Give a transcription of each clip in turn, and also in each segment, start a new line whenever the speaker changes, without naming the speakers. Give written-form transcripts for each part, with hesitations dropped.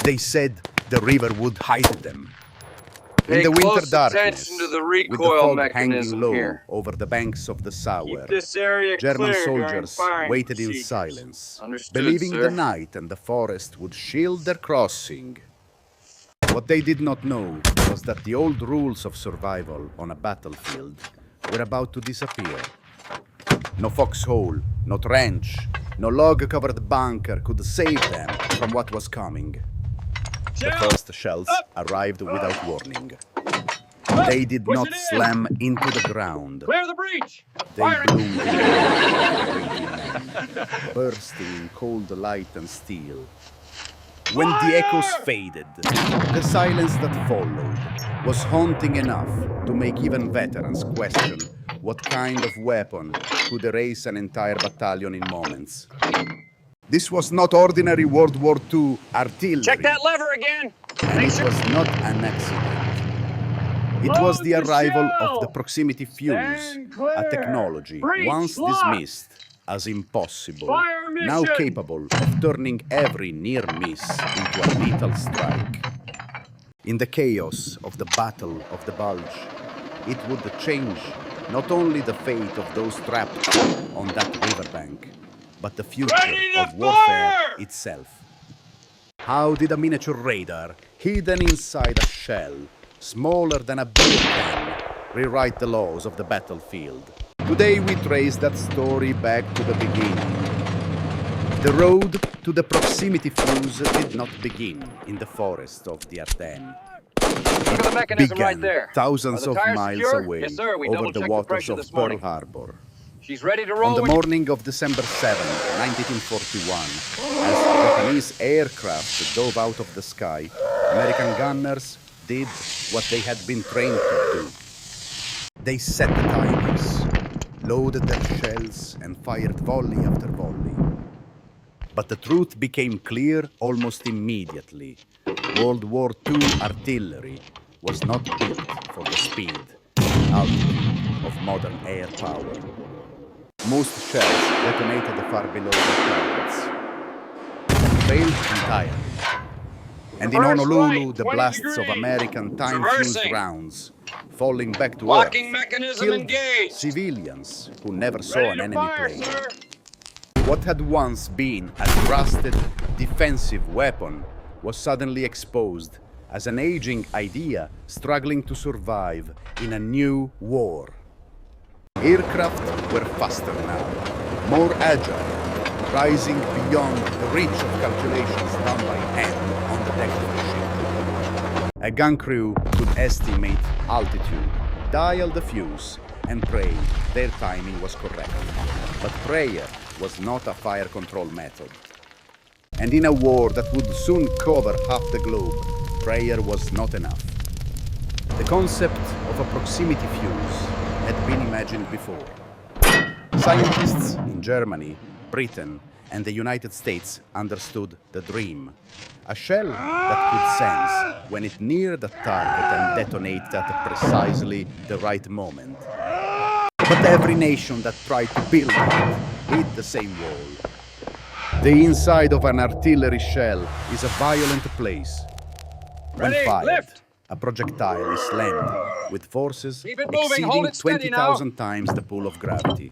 They said the river would hide them.
Pay
In the winter
close
darkness,
attention to the
with the
recoil
fog hanging
mechanism
low
here.
over the banks of the Sauer,
Keep this area
German
clear during
soldiers
firing
waited in
procedures.
silence,
Understood,
believing
sir.
the night and the forest would shield their crossing. What they did not know was that the old rules of survival on a battlefield were about to disappear. No foxhole, no trench, no log-covered bunker could save them from what was coming. The first shells arrived without warning. They did not slam into the ground.
Clear the breach!
They bloomed in bursting in cold light and steel. When the echoes faded, the silence that followed was haunting enough to make even veterans question what kind of weapon could erase an entire battalion in moments. This was not ordinary World War II artillery.
Check that lever again!
And it was not an accident. It was the arrival of the proximity fuse, a technology once dismissed as impossible, now capable of turning every near miss into a lethal strike. In the chaos of the Battle of the Bulge, it would change not only the fate of those trapped on that riverbank, but the future of warfare itself. How did a miniature radar, hidden inside a shell, smaller than a beer can, rewrite the laws of the battlefield? Today we trace that story back to the beginning. The road to the proximity fuse did not begin in the forests of the Ardennes. It began thousands of miles away over the waters of Pearl Harbor.
She's ready to roll.
On the morning of December 7, 1941, as Japanese aircraft dove out of the sky, American gunners did what they had been trained to do. They set the timers, loaded their shells, and fired volley after volley. But the truth became clear almost immediately. World War II artillery was not built for the speed, altitude of modern air power. Most shells detonated far below their targets, failed entirely. And in Honolulu, the blasts of American time-fused rounds, falling back to Earth, killed civilians who never saw an enemy plane. What had once been a trusted defensive weapon was suddenly exposed as an aging idea struggling to survive in a new war. Aircraft were faster now, more agile, rising beyond the reach of calculations done by hand on the deck of the ship. A gun crew could estimate altitude, dial the fuse, and pray their timing was correct. But prayer was not a fire control method. And in a war that would soon cover half the globe, prayer was not enough. The concept of a proximity fuse had been imagined before. Scientists in Germany, Britain, and the United States understood the dream. A shell that could sense when it neared the target and detonate at precisely the right moment. But every nation that tried to build it hit the same wall. The inside of an artillery shell is a violent place. When fired, a projectile is slammed with forces exceeding 20,000 times the pull of gravity.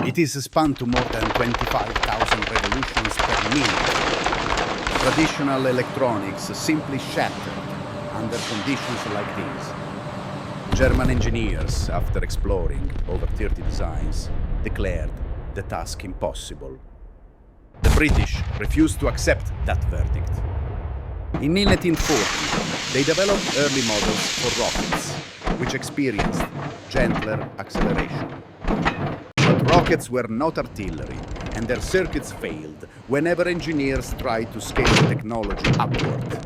It is spun to more than 25,000 revolutions per minute. Traditional electronics simply shattered under conditions like these. German engineers, after exploring over 30 designs, declared the task impossible. The British refused to accept that verdict. In 1940, they developed early models for rockets, which experienced gentler acceleration. But rockets were not artillery, and their circuits failed whenever engineers tried to scale the technology upward.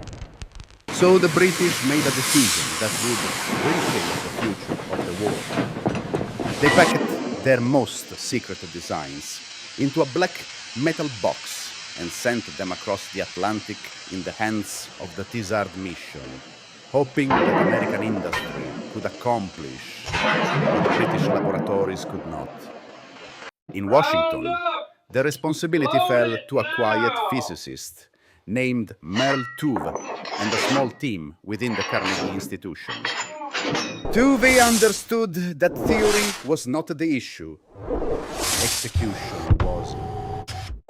So the British made a decision that would reshape the future of the war. They packed their most secret designs into a black metal box and sent them across the Atlantic in the hands of the Tizard Mission, hoping that American industry could accomplish what British laboratories could not. In Washington, the responsibility fell to a quiet physicist named Merle Tuve, and a small team within the Carnegie Institution. Tuve understood that theory was not the issue. Execution was.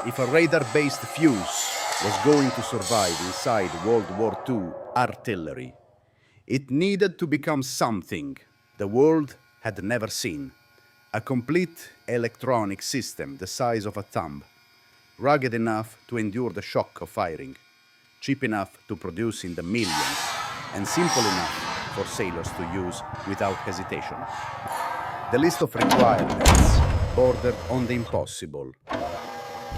If a radar-based fuse was going to survive inside World War II artillery, it needed to become something the world had never seen. A complete electronic system the size of a thumb, rugged enough to endure the shock of firing, cheap enough to produce in the millions, and simple enough for sailors to use without hesitation. The list of requirements bordered on the impossible.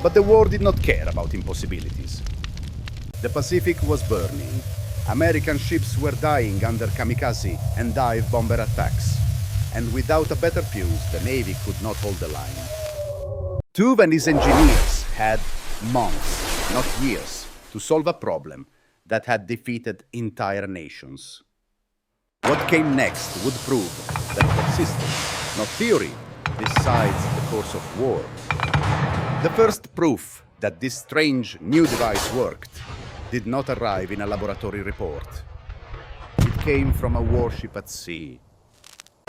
But the war did not care about impossibilities. The Pacific was burning. American ships were dying under kamikaze and dive bomber attacks. And without a better fuse, the Navy could not hold the line. Tuve and his engineers had months, not years, to solve a problem that had defeated entire nations. What came next would prove that persistence, not theory, decides the course of war. The first proof that this strange new device worked did not arrive in a laboratory report. It came from a warship at sea.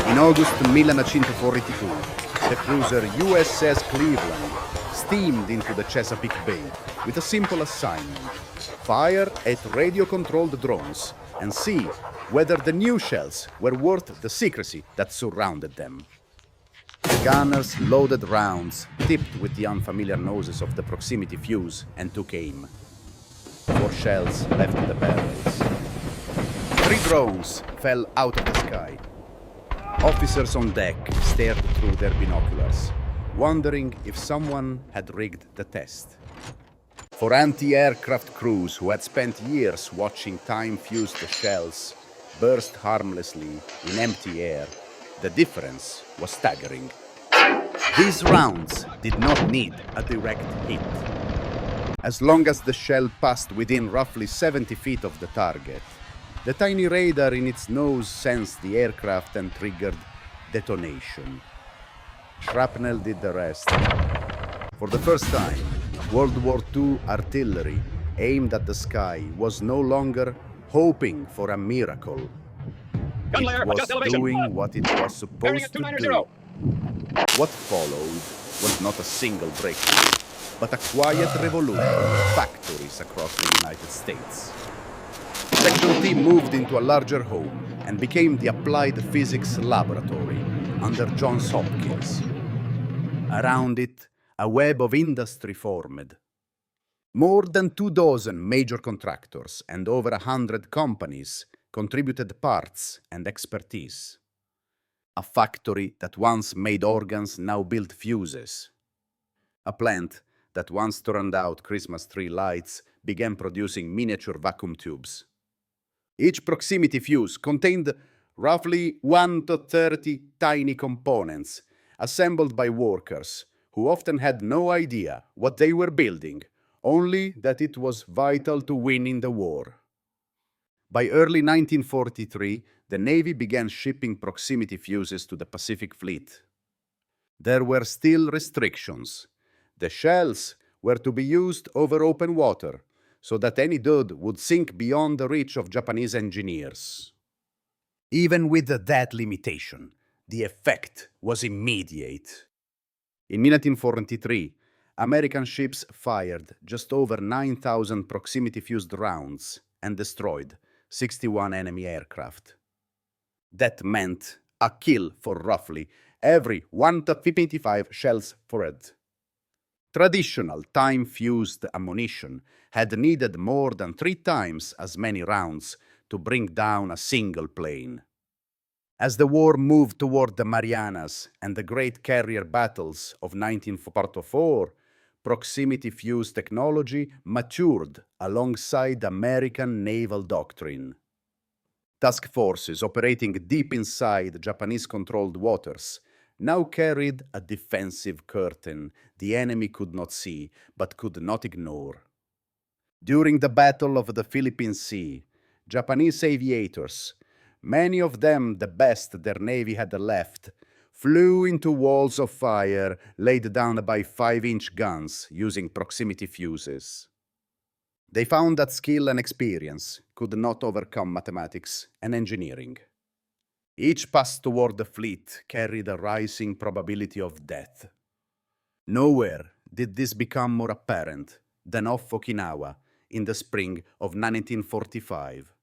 In August 1942, the cruiser USS Cleveland steamed into the Chesapeake Bay with a simple assignment: fire at radio-controlled drones and see whether the new shells were worth the secrecy that surrounded them. The gunners loaded rounds, tipped with the unfamiliar noses of the proximity fuse, and took aim. 4 shells left the barrels. 3 drones fell out of the sky. Officers on deck stared through their binoculars, wondering if someone had rigged the test. For anti-aircraft crews who had spent years watching time-fused shells burst harmlessly in empty air, the difference was staggering. These rounds did not need a direct hit. As long as the shell passed within roughly 70 feet of the target, the tiny radar in its nose sensed the aircraft and triggered detonation. Shrapnel did the rest. For the first time, World War II artillery aimed at the sky was no longer hoping for a miracle. It was doing what it was supposed to do. What followed was not a single breakthrough, but a quiet revolution of factories across the United States. Section T moved into a larger home and became the Applied Physics Laboratory under Johns Hopkins. Around it, a web of industry formed. More than 24 major contractors and over 100 companies contributed parts and expertise. A factory that once made organs now built fuses. A plant that once turned out Christmas tree lights began producing miniature vacuum tubes. Each proximity fuse contained roughly 1 to 30 tiny components assembled by workers who often had no idea what they were building, only that it was vital to winning the war. By early 1943, the Navy began shipping proximity fuses to the Pacific Fleet. There were still restrictions. The shells were to be used over open water, so that any dud would sink beyond the reach of Japanese engineers. Even with that limitation, the effect was immediate. In 1943, American ships fired just over 9,000 proximity-fused rounds and destroyed 61 enemy aircraft. That meant a kill for roughly every 1 to 55 shells fired. Traditional time-fused ammunition had needed more than 3 times as many rounds to bring down a single plane. As the war moved toward the Marianas and the great carrier battles of 1944, proximity fuse technology matured alongside American naval doctrine. Task forces operating deep inside Japanese-controlled waters now carried a defensive curtain the enemy could not see but could not ignore. During the Battle of the Philippine Sea, Japanese aviators, many of them the best their navy had left, flew into walls of fire laid down by 5-inch guns using proximity fuses. They found that skill and experience could not overcome mathematics and engineering. Each pass toward the fleet carried a rising probability of death. Nowhere did this become more apparent than off Okinawa in the spring of 1945.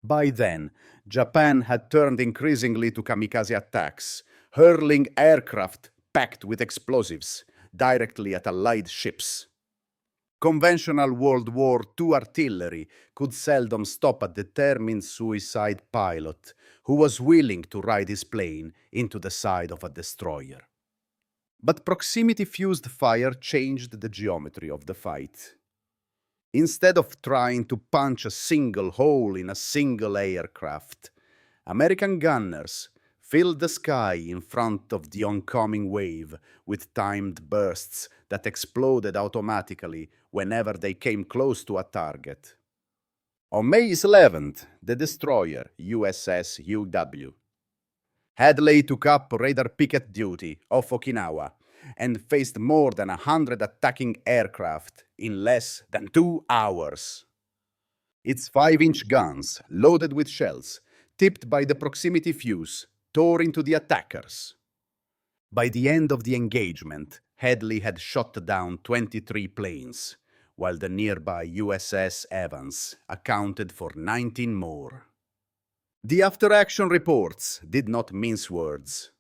By then, Japan had turned increasingly to kamikaze attacks, hurling aircraft packed with explosives directly at Allied ships. Conventional World War II artillery could seldom stop a determined suicide pilot who was willing to ride his plane into the side of a destroyer. But proximity-fused fire changed the geometry of the fight. Instead of trying to punch a single hole in a single aircraft, American gunners filled the sky in front of the oncoming wave with timed bursts that exploded automatically whenever they came close to a target. On May 11th, the destroyer USS UW Hadley took up radar picket duty off Okinawa and faced more than 100 attacking aircraft in less than 2 hours. Its 5-inch guns, loaded with shells, tipped by the proximity fuse, tore into the attackers. By the end of the engagement, Hadley had shot down 23 planes, while the nearby USS Evans accounted for 19 more. The after-action reports did not mince words.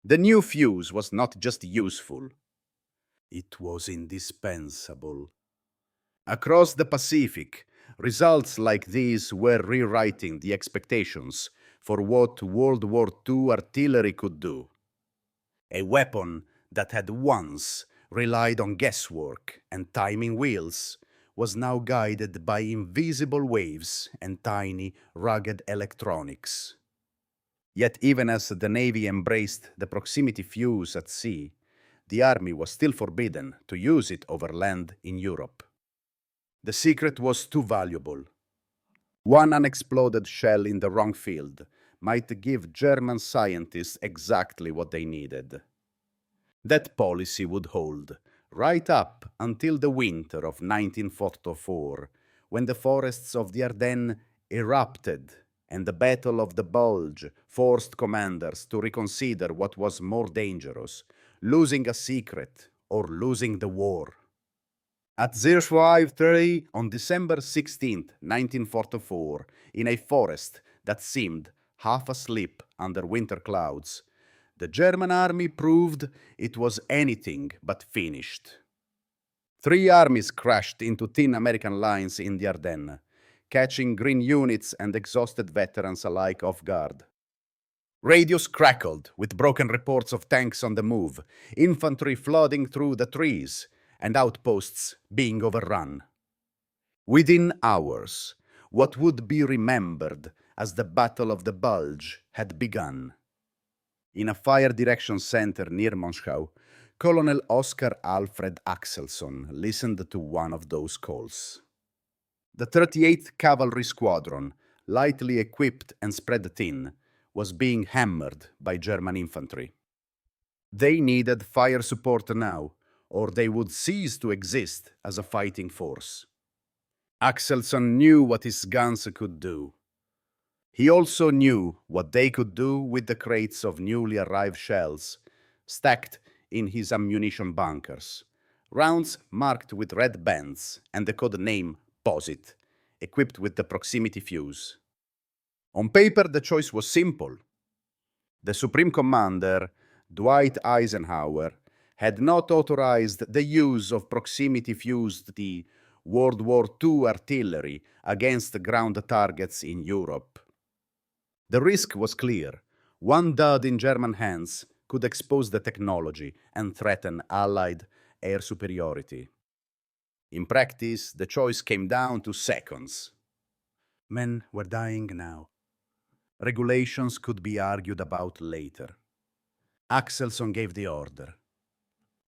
The new fuse was not just useful, it was indispensable. Across the Pacific, results like these were rewriting the expectations for what World War II artillery could do. A weapon that had once relied on guesswork and timing wheels was now guided by invisible waves and tiny, rugged electronics. Yet even as the Navy embraced the proximity fuse at sea, the Army was still forbidden to use it over land in Europe. The secret was too valuable. One unexploded shell in the wrong field might give German scientists exactly what they needed. That policy would hold right up until the winter of 1944, when the forests of the Ardennes erupted and the Battle of the Bulge forced commanders to reconsider what was more dangerous, losing a secret or losing the war. At 05:30 on December 16, 1944, in a forest that seemed half asleep under winter clouds, the German army proved it was anything but finished. 3 armies crashed into thin American lines in the Ardennes, catching green units and exhausted veterans alike off guard. Radios crackled with broken reports of tanks on the move, infantry flooding through the trees, and outposts being overrun. Within hours, what would be remembered as the Battle of the Bulge had begun. In a fire direction center near Moskau, Colonel Oscar Alfred Axelsson listened to one of those calls. The 38th Cavalry Squadron, lightly equipped and spread thin, was being hammered by German infantry. They needed fire support now, or they would cease to exist as a fighting force. Axelsson knew what his guns could do. He also knew what they could do with the crates of newly arrived shells, stacked in his ammunition bunkers, rounds marked with red bands and the code name POSIT, equipped with the proximity fuse. On paper, the choice was simple. The Supreme Commander, Dwight Eisenhower, had not authorized the use of proximity-fused World War II artillery against ground targets in Europe. The risk was clear. One dud in German hands could expose the technology and threaten Allied air superiority. In practice, the choice came down to seconds. Men were dying now. Regulations could be argued about later. Axelsson gave the order.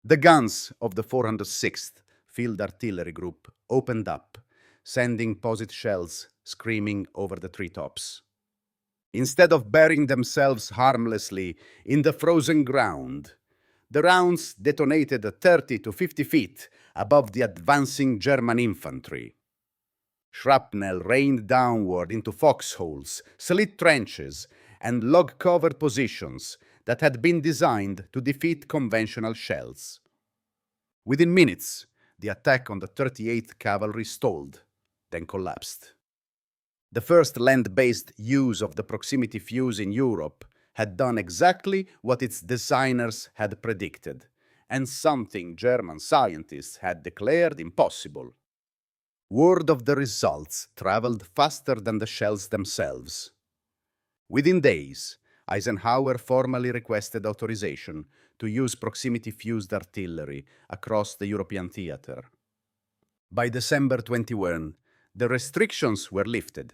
The guns of the 406th Field Artillery Group opened up, sending POSIT shells screaming over the treetops. Instead of burying themselves harmlessly in the frozen ground, the rounds detonated 30 to 50 feet above the advancing German infantry. Shrapnel rained downward into foxholes, slit trenches, and log-covered positions that had been designed to defeat conventional shells. Within minutes, the attack on the 38th Cavalry stalled, then collapsed. The first land-based use of the proximity fuse in Europe had done exactly what its designers had predicted, and something German scientists had declared impossible. Word of the results traveled faster than the shells themselves. Within days, Eisenhower formally requested authorization to use proximity-fused artillery across the European theater. By December 21, the restrictions were lifted.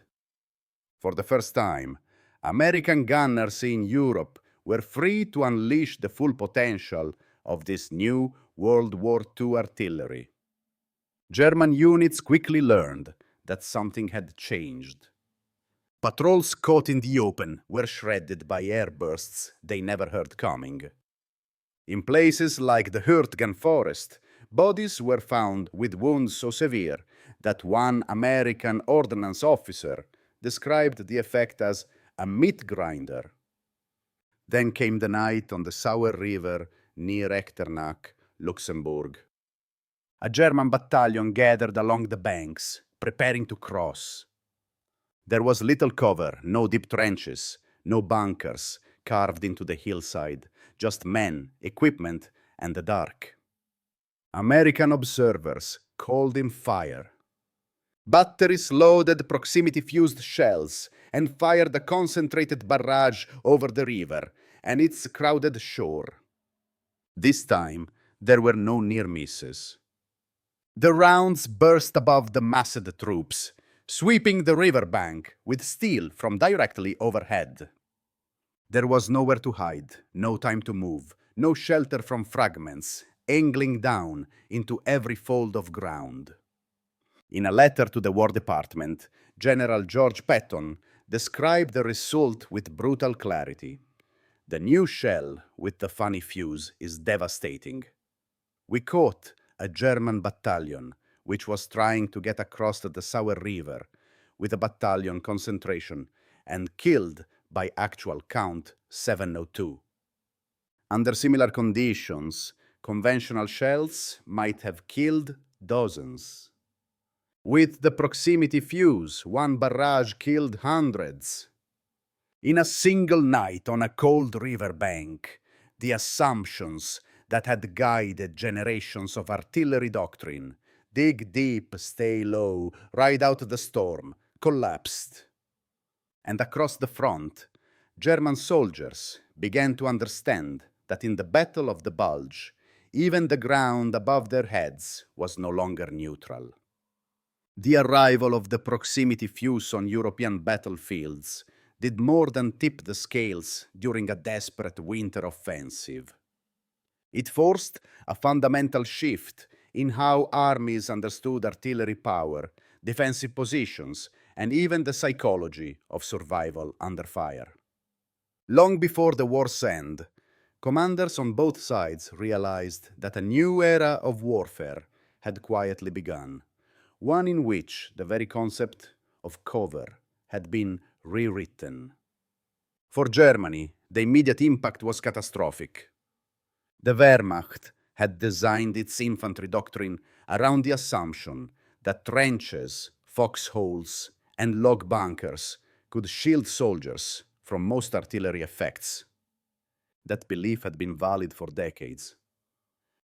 For the first time, American gunners in Europe were free to unleash the full potential of this new World War II artillery. German units quickly learned that something had changed. Patrols caught in the open were shredded by airbursts they never heard coming. In places like the Hürtgen forest, bodies were found with wounds so severe that one American ordnance officer described the effect as a meat grinder. Then came the night on the Sauer River near Echternach, Luxembourg. A German battalion gathered along the banks, preparing to cross. There was little cover, no deep trenches, no bunkers carved into the hillside, just men, equipment, and the dark. American observers called in fire. Batteries loaded proximity-fused shells and fired a concentrated barrage over the river and its crowded shore. This time, there were no near misses. The rounds burst above the massed troops, sweeping the riverbank with steel from directly overhead. There was nowhere to hide, no time to move, no shelter from fragments, angling down into every fold of ground. In a letter to the War Department, General George Patton described the result with brutal clarity. The new shell with the funny fuse is devastating. We caught a German battalion which was trying to get across the Sauer River with a battalion concentration and killed by actual count 702. Under similar conditions, conventional shells might have killed dozens. With the proximity fuse, one barrage killed hundreds. In a single night on a cold riverbank, the assumptions that had guided generations of artillery doctrine, dig deep, stay low, ride out the storm, collapsed. And across the front, German soldiers began to understand that in the Battle of the Bulge, even the ground above their heads was no longer neutral. The arrival of the proximity fuse on European battlefields did more than tip the scales during a desperate winter offensive. It forced a fundamental shift in how armies understood artillery power, defensive positions, and even the psychology of survival under fire. Long before the war's end, commanders on both sides realized that a new era of warfare had quietly begun, one in which the very concept of cover had been rewritten. For Germany, the immediate impact was catastrophic. The Wehrmacht had designed its infantry doctrine around the assumption that trenches, foxholes, and log bunkers could shield soldiers from most artillery effects. That belief had been valid for decades.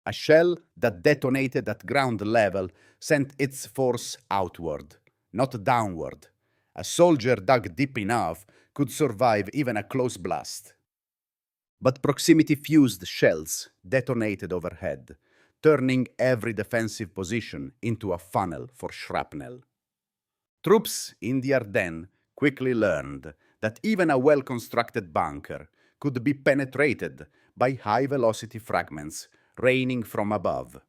A shell that detonated at ground level sent its force outward, not downward. A soldier dug deep enough could survive even a close blast. But proximity-fused shells detonated overhead, turning every defensive position into a funnel for shrapnel. Troops in the Ardennes quickly learned that even a well-constructed bunker could be penetrated by high-velocity fragments raining from above.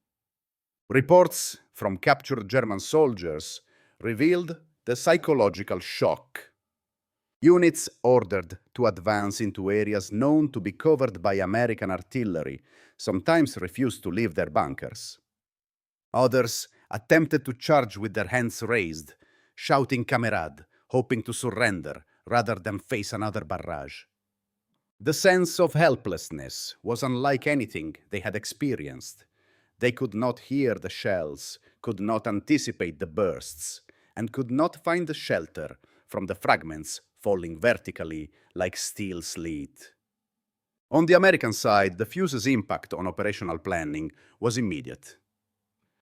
Reports from captured German soldiers revealed the psychological shock. Units ordered to advance into areas known to be covered by American artillery sometimes refused to leave their bunkers. Others attempted to charge with their hands raised, shouting "Kamerad," hoping to surrender rather than face another barrage. The sense of helplessness was unlike anything they had experienced. They could not hear the shells, could not anticipate the bursts, and could not find the shelter from the fragments falling vertically like steel sleet. On the American side, the fuse's impact on operational planning was immediate.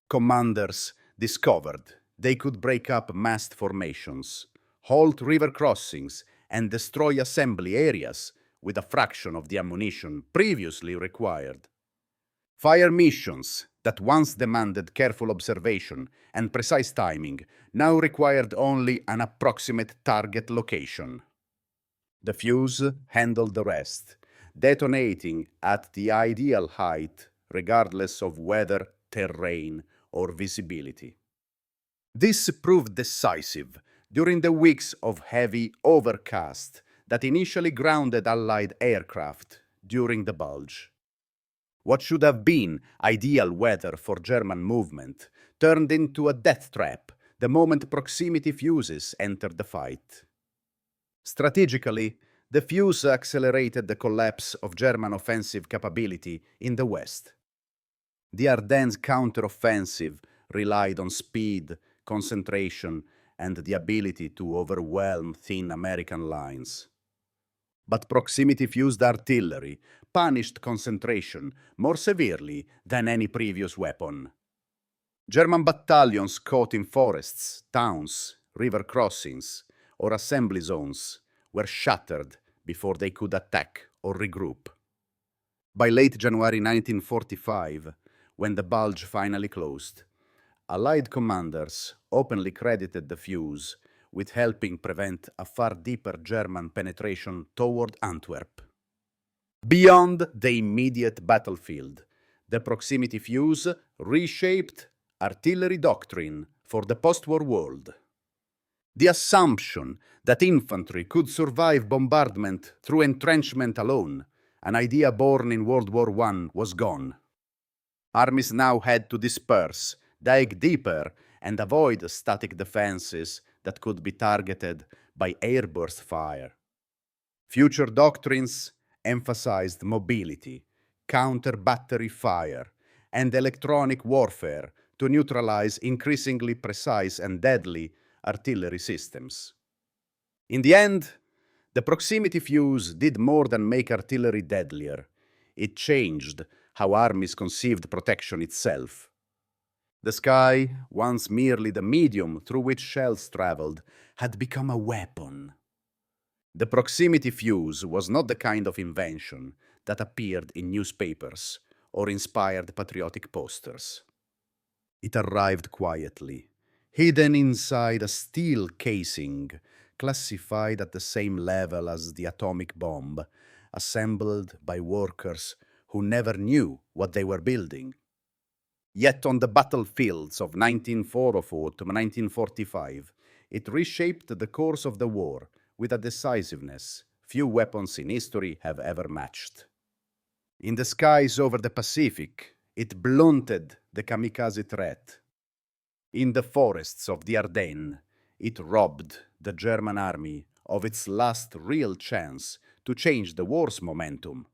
Commanders discovered they could break up massed formations, halt river crossings, and destroy assembly areas with a fraction of the ammunition previously required. Fire missions that once demanded careful observation and precise timing now required only an approximate target location. The fuse handled the rest, detonating at the ideal height regardless of weather, terrain, or visibility. This proved decisive during the weeks of heavy overcast that initially grounded Allied aircraft during the Bulge. What should have been ideal weather for German movement turned into a death trap the moment proximity fuses entered the fight. Strategically, the fuse accelerated the collapse of German offensive capability in the west. The Ardennes counteroffensive relied on speed, concentration, and the ability to overwhelm thin American lines. But proximity-fused artillery punished concentration more severely than any previous weapon. German battalions caught in forests, towns, river crossings, or assembly zones were shattered before they could attack or regroup. By late January 1945, when the Bulge finally closed, Allied commanders openly credited the fuse with helping prevent a far deeper German penetration toward Antwerp. Beyond the immediate battlefield, the proximity fuse reshaped artillery doctrine for the post-war world. The assumption that infantry could survive bombardment through entrenchment alone, an idea born in World War I, was gone. Armies now had to disperse, dig deeper, and avoid static defenses that could be targeted by airburst fire. Future doctrines emphasized mobility, counter-battery fire, and electronic warfare to neutralize increasingly precise and deadly artillery systems. In the end, the proximity fuse did more than make artillery deadlier. It changed how armies conceived protection itself. The sky, once merely the medium through which shells traveled, had become a weapon. The proximity fuse was not the kind of invention that appeared in newspapers or inspired patriotic posters. It arrived quietly, hidden inside a steel casing, classified at the same level as the atomic bomb, assembled by workers who never knew what they were building. Yet on the battlefields of 1944 to 1945, it reshaped the course of the war with a decisiveness few weapons in history have ever matched. In the skies over the Pacific, it blunted the kamikaze threat. In the forests of the Ardennes, it robbed the German army of its last real chance to change the war's momentum.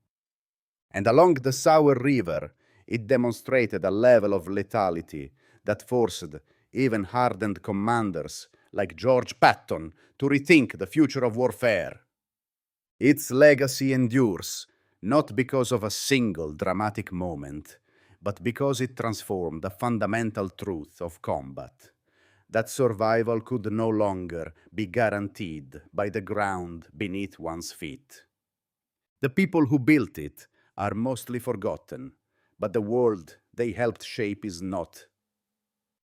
And along the Sauer River, it demonstrated a level of lethality that forced even hardened commanders like George Patton to rethink the future of warfare. Its legacy endures, not because of a single dramatic moment, but because it transformed the fundamental truth of combat, that survival could no longer be guaranteed by the ground beneath one's feet. The people who built it are mostly forgotten, but the world they helped shape is not,